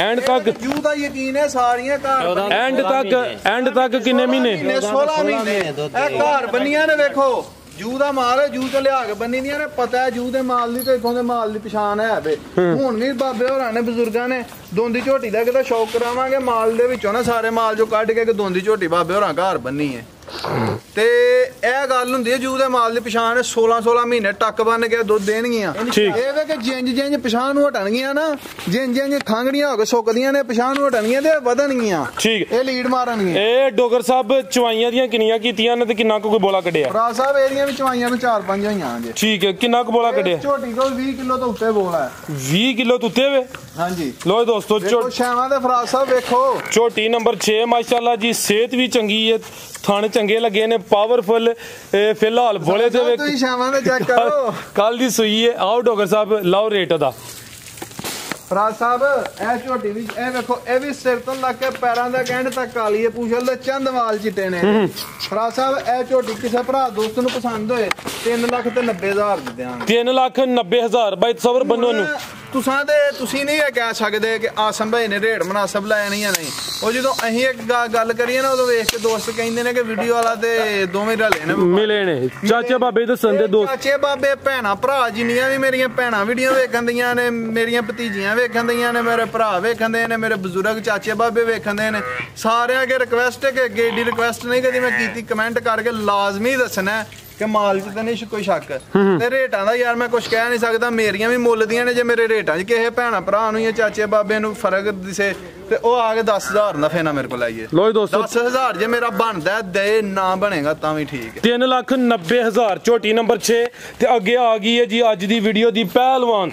एंड तक जू दा यकीन है सारियां घर एंड तक किन्ने महीने 16 महीने ए घर बनियां ने देखो जू दा माल है जू तो लिया के बनी दियां ने पता है जू दे माल दी ते इथों दे माल दी पछाण है वे हुण भी बाबे होरां ने बुजुर्गां ने दोंदी झोटी दा किते शौक करावांगे माल दे विचों ना सारे माल जो कढ के दोंदी झोटी बाबे होरां घर बन्नी है ते ਇਹ ਗੱਲ ਹੁੰਦੀ ਹੈ ਜੂ ਦੇ ਮਾਲ ਦੀ ਪਛਾਣ 16 ਮਹੀਨੇ ਟੱਕ ਬੰਨ ਕੇ ਦੁੱਧ ਦੇਣਗੀਆਂ ਇਹ ਵੇ ਕਿ ਜਿੰਜ ਪਛਾਣ ਨੂੰ ਹਟਣਗੀਆਂ ਨਾ ਜਿੰਜ ਖਾਂਗੜੀਆਂ ਹੋ ਕੇ ਸੁੱਕਦੀਆਂ ਨੇ ਪਛਾਣ ਨੂੰ ਹਟਣਗੀਆਂ ਤੇ ਵਧਣਗੀਆਂ ਠੀਕ ਇਹ ਲੀਡ ਮਾਰਨਗੀਆਂ। ਇਹ ਡੋਗਰ ਸਾਹਿਬ ਚਵਾਈਆਂ ਦੀਆਂ ਕਿੰਨੀਆਂ ਕੀਤੀਆਂ ਨੇ ਤੇ ਕਿੰਨਾ ਕੋਈ ਬੋਲਾ ਕੱਢਿਆ ਫਰਾਜ਼ ਸਾਹਿਬ ਇਹਦੀਆਂ ਵੀ ਚਵਾਈਆਂ ਤੋਂ 4-5 ਹੋਈਆਂ ਜੇ ਠੀਕ ਹੈ। ਕਿੰਨਾ ਕੁ ਬੋਲਾ ਕੱਢਿਆ ਝੋਟੀ ਤੋਂ 20 ਕਿਲੋ ਤੋਂ ਉੱਤੇ ਬੋਲਾ ਹੈ 20 ਕਿਲੋ ਤੋਂ ਉੱਤੇ ਵੇ ਹਾਂਜੀ। ਲੋ ਦੋਸਤੋ ਛਾਵਾਂ ਦੇ ਫਰਾਜ਼ ਸਾਹਿਬ ਵੇਖੋ ਝੋਟੀ ਨੰਬਰ 6 ਮਾਸ਼ਾਅੱਲਾ ਜੀ ਸਿਹਤ ਵੀ ਚੰਗੀ ਹੈ ਥਣ ਚੰਗੇ ਲੱਗੇ ਨੇ ਪਾਵਰਫੁਲ ਫਿਲਹਾਲ ਬੋਲੇ ਤੇ ਤੁਸੀਂ ਛਾਵਾਂ ਦੇ ਚੈੱਕ ਕਰੋ ਕੱਲ ਦੀ ਸੂਈ ਹੈ। ਆਓ ਡੋਗਰ ਸਾਹਿਬ ਲਾਓ ਰੇਟ ਦਾ ਫਰਾਜ਼ ਸਾਹਿਬ ਇਹ ਝੋਟੀ ਵੀ ਇਹ ਵੇਖੋ ਇਹ ਵੀ ਸਿਰ ਤੋਂ ਲੱਗ ਕੇ ਪੈਰਾਂ ਦਾ ਗੰਢ ਤੱਕ ਕਾਲੀ ਹੈ ਪੂਛਲ ਦੇ ਚੰਦ ਵਾਲ ਚਿੱਟੇ ਨੇ। ਫਰਾਜ਼ ਸਾਹਿਬ ਇਹ ਝੋਟੀ ਕਿਸੇ ਭਰਾ ਦੋਸਤ ਨੂੰ ਪਸੰਦ ਹੋਏ 3,90,000 ਦੇ ਦਿਆਂਗੇ 3,90,000 ਬਾਈ ਤਸਵਰ ਬੰਨੋ ਨੂੰ ਤੁਸੀਂ ਨਹੀਂ ਇਹ ਕਹਿ ਸਕਦੇ ਕਿ ਆਸਮ ਭਾਈ ਨੇ ਰੇਟ ਮੁਨਾਸਬ ਲਾਇਆ ਨਹੀਂ ਜਾਂ ਨਹੀਂ। ਉਹ ਜਦੋਂ ਅਸੀਂ ਇੱਕ ਗੱਲ ਕਰੀਏ ਨਾ ਉਦੋਂ ਵੇਖ ਕੇ ਦੋਸਤ ਕਹਿੰਦੇ ਨੇ ਕਿ ਵੀਡੀਓ ਵਾਲਾ ਤੇ ਦੋਵੇਂ ਰਲੇ ਨੇ ਮਿਲੇ ਨੇ ਚਾਚੇ ਬਾਬੇ ਦੱਸਣ ਦੇ ਦੋਸਤ ਚਾਚੇ ਬਾਬੇ ਭੈਣਾਂ ਭਰਾ ਜਿੰਨੀਆਂ ਵੀ ਮੇਰੀਆਂ ਭੈਣਾਂ ਵੀਡੀਓ ਵੇਖਣ ਦੀਆਂ ਨੇ, ਮੇਰੀਆਂ ਭਤੀਜੀਆਂ ਵੇਖਣ ਦੀਆਂ ਨੇ, ਮੇਰੇ ਭਰਾ ਵੇਖਣ ਦੇ ਨੇ, ਮੇਰੇ ਬਜ਼ੁਰਗ ਚਾਚੇ ਬਾਬੇ ਵੇਖਣ ਦੇ ਨੇ, ਸਾਰਿਆਂ ਅੱਗੇ ਰਿਕਵੈਸਟ ਹੈ ਕਿ ਅੱਗੇ ਏਡੀ ਰਿਕਵੈਸਟ ਨਹੀਂ ਕਦੀ ਮੈਂ ਕੀਤੀ, ਕਮੈਂਟ ਕਰਕੇ ਲਾਜ਼ਮੀ ਦੱਸਣਾ ਕਿ ਮਾਲ 'ਚ ਤਾਂ ਨਹੀਂ ਕੋਈ ਸ਼ੱਕ ਤੇ ਰੇਟਾਂ ਦਾ ਯਾਰ ਮੈਂ ਕੁਝ ਕਹਿ ਨਹੀਂ ਸਕਦਾ। ਮੇਰੀਆਂ ਵੀ ਮੁੱਲ ਦੀਆਂ ਨੇ, ਜੇ ਮੇਰੇ ਰੇਟਾਂ 'ਚ ਕਿਸੇ ਭੈਣਾਂ ਭਰਾ ਨੂੰ ਜਾਂ ਚਾਚੇ ਬਾਬੇ ਨੂੰ ਫਰਕ ਦਿਸੇ ਤੇ ਉਹ ਆ ਕੇ 10,000 ਨਫੇ ਨਾਲ ਮੇਰੇ ਕੋਲ ਆਈਏ। ਲੋ ਦੋਸਤੋ 10,000 ਜੇ ਮੇਰਾ ਬਣਦਾ ਦੇ ਨਾ ਬਣੇਗਾ ਤਾਂ ਵੀ ਠੀਕ ਹੈ। 3,90,000 ਝੋਟੀ ਨੰਬਰ 6 ਤੇ ਅੱਗੇ ਆ ਗਈ ਹੈ ਜੀ ਅੱਜ ਦੀ ਵੀਡੀਓ ਦੀ ਪਹਿਲਵਾਨ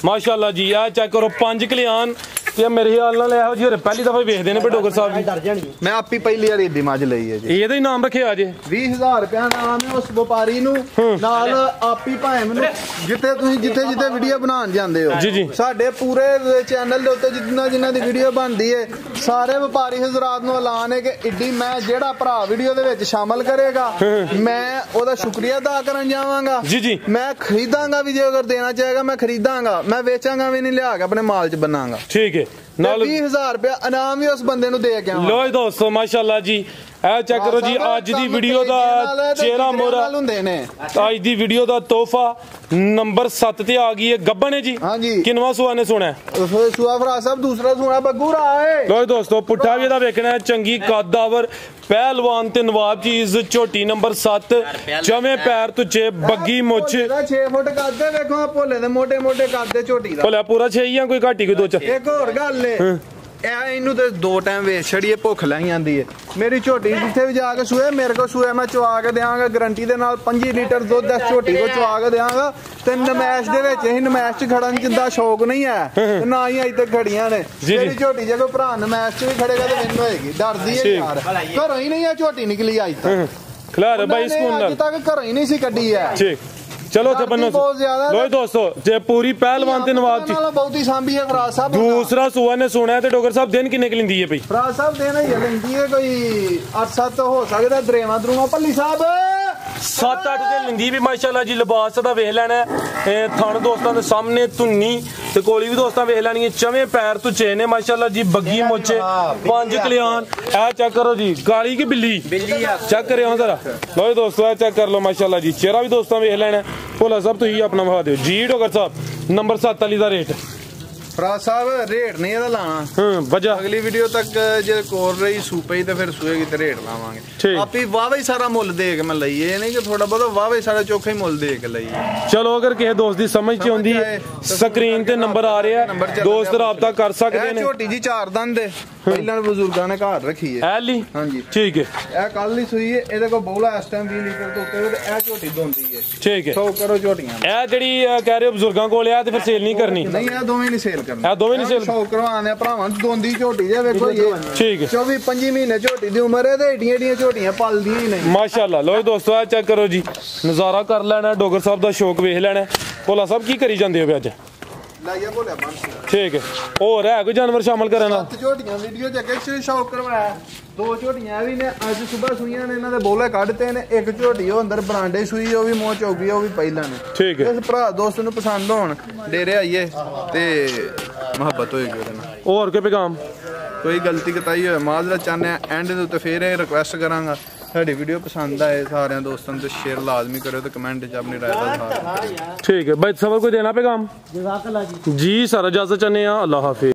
ਮਾਸ਼ਾਅੱਲਾ ਜੀ। ਆ ਚੈੱਕ ਕਰੋ 5 ਕਲਿਆਣ ਤੇ ਮੇਰੇ ਖਿਆਲ ਨਾਲ ਇਹੋ ਜਿਹੇ ਪਹਿਲੀ ਦਫਾ ਵੇਖਦੇ ਨੇ ਡੋਗਰ ਸਾਹਿਬ ਜੀ। ਮੈਂ ਆਪੀ ਪਹਿਲੀ ਵਾਰੀ ਏਡੀ ਮੱਝ ਲਈ ਹੈ ਜੀ। ਇਹਦਾ ਹੀ ਨਾਮ ਰੱਖਿਆ ਜੇ 20,000 ਰੁਪਇਆ ਨਾਮ ਹੈ ਉਸ ਵਪਾਰੀ ਨੂੰ ਨਾਲ ਆਪੀ ਭਾਵੇਂ ਮੈਨੂੰ ਜਿੱਥੇ ਤੁਸੀਂ ਜਿੱਥੇ ਵੀਡੀਓ ਬਣਾਉਣ ਜਾਂਦੇ ਹੋ ਜੀ ਸਾਡੇ ਪੂਰੇ ਚੈਨਲ ਦੇ ਉੱਤੇ ਜਿੰਨਾ ਦੀ ਵੀਡੀਓ ਬਣਦੀ ਹੈ ਸਾਰੇ ਵਪਾਰੀ ਹਜ਼ਰਾਤ ਨੂੰ ਐਲਾਨ ਹੈ ਕਿ ਏਡੀ ਮੈਂ ਜਿਹੜਾ ਭਰਾ ਵੀਡੀਓ ਦੇ ਵਿੱਚ ਸ਼ਾਮਲ ਕਰੇਗਾ ਮੈਂ ਉਹਦਾ ਸ਼ੁਕਰੀਆ ਅਦਾ ਕਰਨ ਜਾਵਾਂਗਾ ਜੀ। ਮੈਂ ਖਰੀਦਾਂਗਾ ਵੀ ਜੇ ਅਗਰ ਦੇਣਾ ਚਾਹੇਗਾ ਮੈਂ ਖਰੀਦਾਂਗਾ, ਮੈਂ ਵੇਚਾਂਗਾ ਵੀ ਨਹੀਂ, ਲਿਆ ਕੇ ਆਪਣੇ ਮਾਲ 'ਚ ਬਣਾਂਗਾ। ਠੀਕ ਹੈ ਨਾਲ 20,000 ਰੁਪਇਆ ਇਨਾਮ ਵੀ ਉਸ ਬੰਦੇ ਨੂੰ ਦੇ ਕੇ ਆਵਾਂ। ਲੋ ਦੋਸਤੋ ਮਾਸ਼ਾਅੱਲਾ ਜੀ ਇਹ ਚੈੱਕ ਕਰੋ ਜੀ ਅੱਜ ਦੀ ਵੀਡੀਓ ਦਾ ਚਿਹਰਾ ਮੋਹਰਾ ਹੁੰਦੇ ਨੇ। ਅੱਜ ਦੀ ਵੀਡੀਓ ਦਾ ਤੋਹਫਾ ਨੰਬਰ 7 ਤੇ ਆ ਗਈ ਹੈ ਗੱਬਣ ਹੈ ਜੀ। ਕਿੰਨਵਾਂ ਸੂਆ ਨੇ ਸੁਣਾ ਸੂਆ ਭਰਾ ਸਾਹਿਬ ਦੂਸਰਾ ਸੂਣਾ ਬੱਗੂ ਰਾ ਹੈ। ਲੋ ਦੋਸਤੋ ਪੁੱਠਾ ਵੀ ਇਹਦਾ ਵੇਖਣਾ ਚੰਗੀ ਕੱਦਾਵਰ ਪਹਿਲਵਾਨ ਤੇ ਨਵਾਬ ਚੀਜ਼ ਝੋਟੀ ਨੰਬਰ 7 ਜਵੇਂ ਪੈਰ ਤੁਚੇ ਬੱਗੀ ਮੁੱਛ 6 ਫੁੱਟ ਕੱਦ ਵੇਖੋ ਭੋਲੇ ਦੇ ਮੋਟੇ ਕੱਦ ਝੋਟੀ ਦਾ ਭੋਲਾ ਪੂਰਾ 6 ਜਾਂ ਕੋਈ ਘਾਟੀ ਕੋਈ 2 ਇੱਕ ਹੋਰ ਗੱਲ ਏ ਇਹਨੂੰ ਤੇ 2 ਟਾਈਮ ਵੇਚ ਛੜੀਏ ਭੁੱਖ ਲੈ ਜਾਂਦੀ ਹੈ। ਮੇਰੀ ਝੋਟੀ ਜਿੱਥੇ ਵੀ ਜਾ ਕੇ ਸੂਏ ਮੇਰੇ ਕੋਲ ਸੂਏ ਮੈਂ ਚਵਾ ਕੇ ਦਿਆਂਗਾ ਗਰੰਟੀ ਦੇ ਨਾਲ 5 ਲੀਟਰ ਦੁੱਧ ਇਸ ਝੋਟੀ ਕੋ ਚਵਾ ਕੇ ਦਿਆਂਗਾ। ਤੇ ਨਮੈਸ਼ ਦੇ ਵਿੱਚ ਇਹ ਨਮੈਸ਼ 'ਚ ਖੜਨ ਜਿੰਦਾ ਸ਼ੌਕ ਨਹੀਂ ਹੈ ਤੇ ਨਾ ਹੀ ਅਜੇ ਤੱਕ ਖੜੀਆਂ ਨੇ। ਮੇਰੀ ਝੋਟੀ ਜੇ ਕੋਈ ਭਰਾ ਨਮੈਸ਼ 'ਚ ਵੀ ਖੜੇਗਾ ਤੇ ਮੈਨੂੰ ਹੋਏਗੀ ਡਰਦੀ ਹੈ ਯਾਰ। ਘਰੋਂ ਹੀ ਨਹੀਂ ਆ ਝੋਟੀ ਨਿਕਲੀ ਅੱਜ ਤੱਕ ਖਿਲਾਰ ਬਾਈ ਸਕੂਨ ਨਾਲ ਅੱਜ ਤੱਕ ਘਰੋਂ ਹੀ ਨਹੀਂ ਸੀ ਕੱਢੀ ਹੈ। ਠੀਕ ਚਲੋ ਤੇ ਬੰਨੋ ਲੋ ਦੋਸਤੋ ਜੇ ਪੂਰੀ ਪਹਿਲਵਾਨ ਤੇ ਨਵਾਬ ਜੀ ਬਹੁਤੀ ਸਾਂਭੀ ਹੈ ਫਰਾਜ਼ ਸਾਹਿਬ। ਦੂਸਰਾ ਸੂਆ ਨੇ ਸੁਣਿਆ ਤੇ ਡੋਗਰ ਸਾਹਿਬ ਦਿਨ ਕਿੰਨੇ ਲੈਂਦੀ ਹੈ ਬਈ? ਫਰਾਜ਼ ਸਾਹਿਬ ਦਿਨ ਹੀ ਲੈਂਦੀ ਹੈ ਕੋਈ 8-7 ਹੋ ਸਕਦਾ ਦਰੇਵਾ ਦਰੂਵਾ ਭੱਲੀ ਸਾਹਿਬ 7-8 ਦਿਨ ਲੈਂਦੀ ਵੀ ਮਾਸ਼ਾਅੱਲਾ ਜੀ। ਲਿਬਾਸ ਦਾ ਵੇਖ ਲੈਣਾ ਥਣ ਦੋਸਤਾਂ ਦੇ ਸਾਹਮਣੇ ਧੁੰਨੀ ਤੇ ਕੋਲੀ ਵੀ ਦੋਸਤਾਂ ਵੇਖ ਲੈਣੀ ਚਵੇਂ ਪੈਰ ਤੁਚੇ ਨੇ ਮਾਸ਼ਾਅੱਲਾ ਜੀ। ਬੱਗੀ ਮੁੱਛੇ 5 ਕਲਿਆਣ ਇਹ ਚੈੱਕ ਕਰੋ ਜੀ। ਕਾਲੀ ਕਿ ਬਿੱਲੀ ਚੈੱਕ ਕਰਿਓ ਜ਼ਰਾ। ਲੋ ਦੋਸਤੋ ਇਹ ਚੈੱਕ ਕਰ ਲਓ ਮਾਸ਼ਾਅੱਲਾ ਜੀ। ਚਿਹਰਾ ਵੀ ਦੋਸਤਾਂ ਵੇਖ ਲੈਣਾ। ਭੋਲਾ ਸਾਹਿਬ ਤੁਸੀਂ ਆਪਣਾ ਵਿਖਾ ਦਿਓ ਜੀ। ਡੋਗਰ ਸਾਹਿਬ ਨੰਬਰ 7 ਵਾਲੀ ਦਾ ਰੇਟ ਫਰਾਜ਼ ਸਾਹਿਬ ਰੇਟ ਨਹੀਂ ਇਹਦਾ ਲਾਣਾ ਵਜਾ ਅਗਲੀ ਵੀਡੀਓ ਤੱਕ ਜੇ ਕੋਰ ਰਹੀ ਸੂਪਈ ਤੇ ਫਿਰ ਸੂਏਗੀ ਤੇ ਰੇਟ ਲਾਵਾਂਗੇ। ਆਪੀ ਵਾਵਾ ਹੀ ਸਾਰਾ ਮੁੱਲ ਦੇ ਕੇ ਮੈਂ ਲਈ ਇਹ ਨਹੀਂ ਕਿ ਥੋੜਾ ਬਹੁਤਾ ਵਾਵਾ ਹੀ ਸਾਰਾ ਚੋਖਾ ਹੀ ਮੁੱਲ ਦੇ ਕੇ ਲਈ। ਚਲੋ ਅਗਰ ਕਿਸੇ ਦੋਸਤ ਦੀ ਸਮਝ ਚ ਆਉਂਦੀ ਹੈ ਸਕਰੀਨ ਤੇ ਨੰਬਰ ਆ ਰਿਹਾ ਦੋਸਤ ਰਾਬਤਾ ਕਰ ਸਕਦੇ ਨੇ। ਝੋਟੀ ਜੀ 4 ਦੰਦ ਦੇ ਪਹਿਲਾਂ ਬਜ਼ੁਰਗਾਂ ਨੇ ਘਰ ਰੱਖੀ ਹੈ ਐਲੀ ਹਾਂਜੀ ਠੀਕ ਹੈ। ਇਹ ਕੱਲ ਹੀ ਸੂਈ ਹੈ ਇਹਦੇ ਕੋਲ ਬੋਲਾ ਇਸ ਟਾਈਮ 20 ਲੀਟਰ ਤੋਂ ਉੱਤੇ ਤੇ ਇਹ ਝੋਟੀ ਦੋਂਦੀ ਹੈ। ਠੀਕ ਹੈ 100 ਕਰੋ ਝੋਟੀਆਂ ਇਹ ਜਿਹੜੀ ਕਹਿ ਰਹੇ ਹੋ ਬਜ਼ੁਰਗਾਂ ਕੋਲ ਆ ਤੇ ਫਿਰ ਸੇਲ ਨਹੀਂ ਕਰਨੀ? ਨਹੀਂ ਇਹ ਦੋਵੇਂ ਨਹੀਂ ਸੇਲ ਕਰਨੀ। ਇਹ ਦੋਵੇਂ ਨਹੀਂ ਸੇਲ 100 ਕਰਵਾਉਂਦੇ ਭਰਾਵਾਂ ਦੋਂਦੀ ਝੋਟੀ ਜੇ ਵੇਖੋ ਇਹ ਠੀਕ ਹੈ 24-25 ਮਹੀਨੇ ਝੋਟੀ ਦੀ ਉਮਰ ਹੈ ਤੇ ਏਡੀਆਂ ਝੋਟੀਆਂ ਪਲਦੀਆਂ ਹੀ ਨਹੀਂ ਮਾਸ਼ਾਅੱਲਾ। ਲੋ ਦੋਸਤੋ ਆ ਚੈੱਕ ਕਰੋ ਜੀ ਨਜ਼ਾਰਾ ਕਰ ਲੈਣਾ ਡੋਗਰ ਸਾਹਿਬ ਦਾ ਸ਼ੌਕ ਵੇਖ ਲੈਣਾ। ਭੋਲਾ ਸਾਹਿਬ ਕੀ ਕਰੀ ਜਾਂਦੇ ਹੋ ਅੱਜ? ਲਾਇਆ ਬੋਲਿਆ ਬੰਦ ਠੀਕ ਹੈ ਹੋਰ ਹੈ ਕੋਈ ਜਾਨਵਰ ਸ਼ਾਮਲ ਕਰਨਾ? 7 ਝੋਟੀਆਂ ਵੀਡੀਓ ਚ ਅੱਗੇ ਸ਼ੌਕ ਕਰਵਾਇਆ 2 ਝੋਟੀਆਂ ਵੀ ਨੇ ਅੱਜ ਸਵੇਰ ਸੂਈਆਂ ਨੇ ਇਹਨਾਂ ਦੇ ਬੋਲੇ ਕੱਢਤੇ ਨੇ। ਇੱਕ ਝੋਟੀ ਉਹ ਅੰਦਰ ਬਰਾਂਡੇ ਸੂਈ ਉਹ ਵੀ ਮੂੰਹ ਚੌਗੀ ਉਹ ਵੀ ਪਹਿਲਾਂ ਨੇ। ਠੀਕ ਹੈ ਇਸ ਭਰਾ ਦੋਸਤ ਨੂੰ ਪਸੰਦ ਹੋਣ ਡੇਰੇ ਆਈਏ ਤੇ ਮੁਹੱਬਤ ਹੋਏਗੀ ਉਹਦੇ ਨਾਲ। ਹੋਰ ਕੋਈ ਪੈਗਾਮ ਕੋਈ ਗਲਤੀ ਕਤਾਈ ਹੋਏ ਮਾਜ਼ਰਾ ਚਾਹੁੰਦੇ ਆ ਐਂਡ ਦੇ ਉੱਤੇ ਫੇਰ ਇਹ ਰਿਕੁਐਸਟ ਕਰਾਂਗਾ ਸਾਡੀ ਵੀਡੀਓ ਪਸੰਦ ਆਏ ਸਾਰਿਆਂ ਦੋਸਤਾਂ ਨੂੰ ਤੇ ਸ਼ੇਅਰ ਲਾਜ਼ਮੀ ਕਰਿਓ ਤੇ ਕਮੈਂਟ 'ਚ ਆਪਣੀ ਰਾਏ ਦਾ ਇਜ਼ਹਾਰ। ਠੀਕ ਹੈ भाई सबर कोई देना पैगाम? जी सर इजाजत चाहते हैं। अल्लाह हाफिज।